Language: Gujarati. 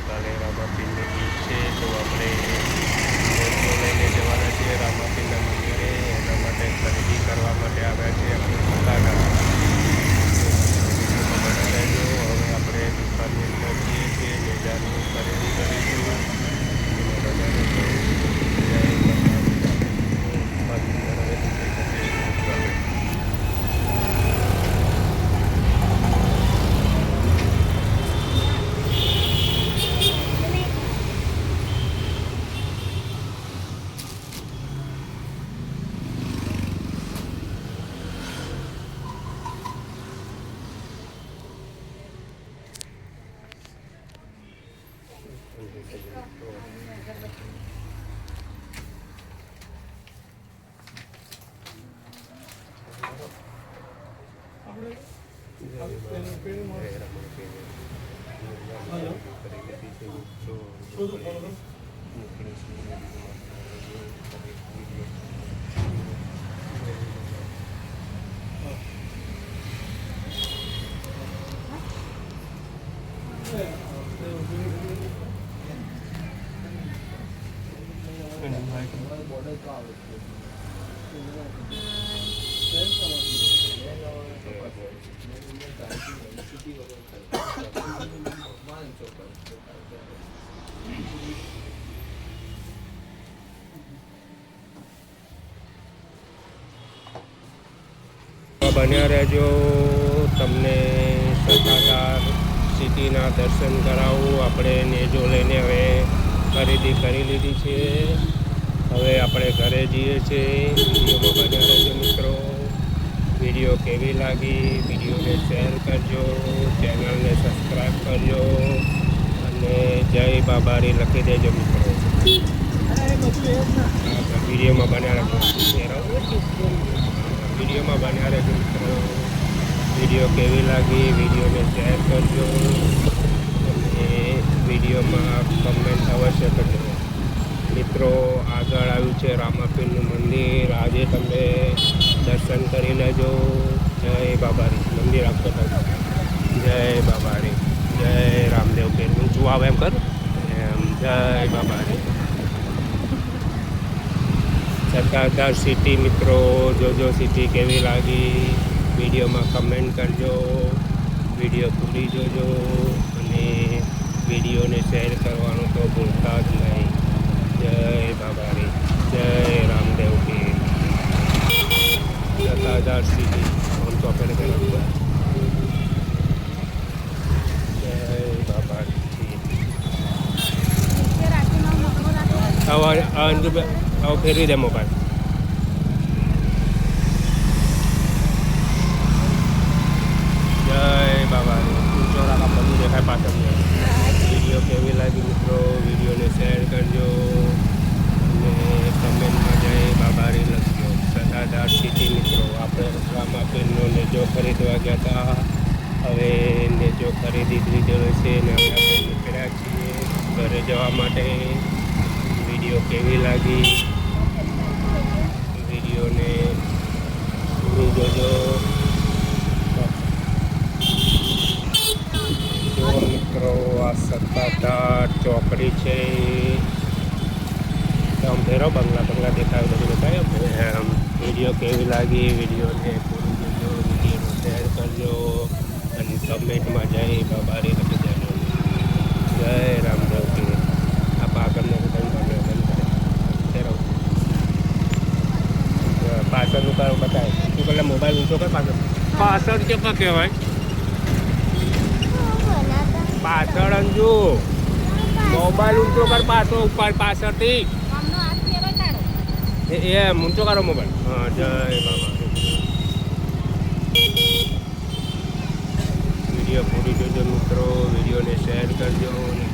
કાલે રામાપીરની ગીત છે તો આપણે મોટો લઈને જવાના છીએ રામાપીરના મંદિરે. એના માટે ખરીદી કરવા માટે આવ્યા છે આપણે સત્તાધાર. રહેજો. હવે આપણે દુકાનની અંદર જઈએ છીએ, નેજાની ખરીદી કરીશું. બન્યા રહેજો. તમને સત્તાધાર સિટીના દર્શન કરાવું. આપણે નેજો લઈને હવે ખરીદી કરી લીધી છે. હવે આપણે ઘરે જઈએ છીએ. વિડીયોમાં બન્યા રહેજો મિત્રો. વિડીયો કેવી લાગી વિડીયોને શેર કરજો, ચેનલને સબસ્ક્રાઈબ કરજો અને જય બાબારી લખી દેજો મિત્રો. વિડીયોમાં બન્યા રહેજો. વિડીયોમાં બન્યા રહેજો મિત્રો. વિડીયો કેવી લાગી વિડીયોને શેર કરજો અને વિડીયોમાં કમેન્ટ અવશ્ય કરજો મિત્રો. આગળ આવ્યું છે રામાપીરનું મંદિર. આજે તમે દર્શન કરી લેજો. જય બાબારી. મંદિર આપતો જય બાબારી. જય રામદેવ પીર. ઊંચું આવે એમ કર એમ. જય બાબારી. સત્તાધાર સિટી મિત્રો જોજો. સિટી કેવી લાગી વિડીયોમાં કમેન્ટ કરજો. વિડીયો પૂરી જોજો અને વિડીયોને શેર કરવાનું તો ભૂલતા જ નહીં. જય બાબારી. જય રામદેવ પીર. સત્તાધાર સિટી ઓન તો આપણે જય બાબારી. હવે ફેરવી દે મોબાઈલ. જય બાબારી. ચોરામાં બધું દેખાય પાછળ. વિડીયો કેવી લાગી મિત્રો વિડીયોને શેર કરજો અને કમેન્ટમાં જય બાબારી લખજો. સત્તાધાર સિટી મિત્રો આપણે રામાપીરનો નેજો ખરીદવા ગયા હતા. હવે નેજો ખરીદી લીધેલો છે અને હવે આપણે નીકળ્યા છીએ ઘરે જવા માટે. વિડીયો કેવી લાગી વિડીયોને પૂરું જોજો. જો મિત્રો આ સત્તાધાર ચોકડી છે. આમ ફેરો બંગલા દેખાય બધું દેખાય. વિડીયો કેવી લાગી વિડીયોને પૂરું જોજો. વિડીયોને શેર કરજો અને કમેન્ટમાં જય બાબારી લખી દેજો. જય રામદેવ પીર. આ પાકરને પાછળનું કરો બતાવે. શું કરે મોબાઈલ ઊંચો કર. પાછળ કેટલા કહેવાય પાછળ અંજુ. મોબાઈલ ઊંચો કર પાછો ઉપર પાછળથી એમ ઊંચો કરો મોબાઈલ. હા જય બાબા. વિડીયો પૂરી જોજો મિત્રો. વિડીયોને શેર કરજો અને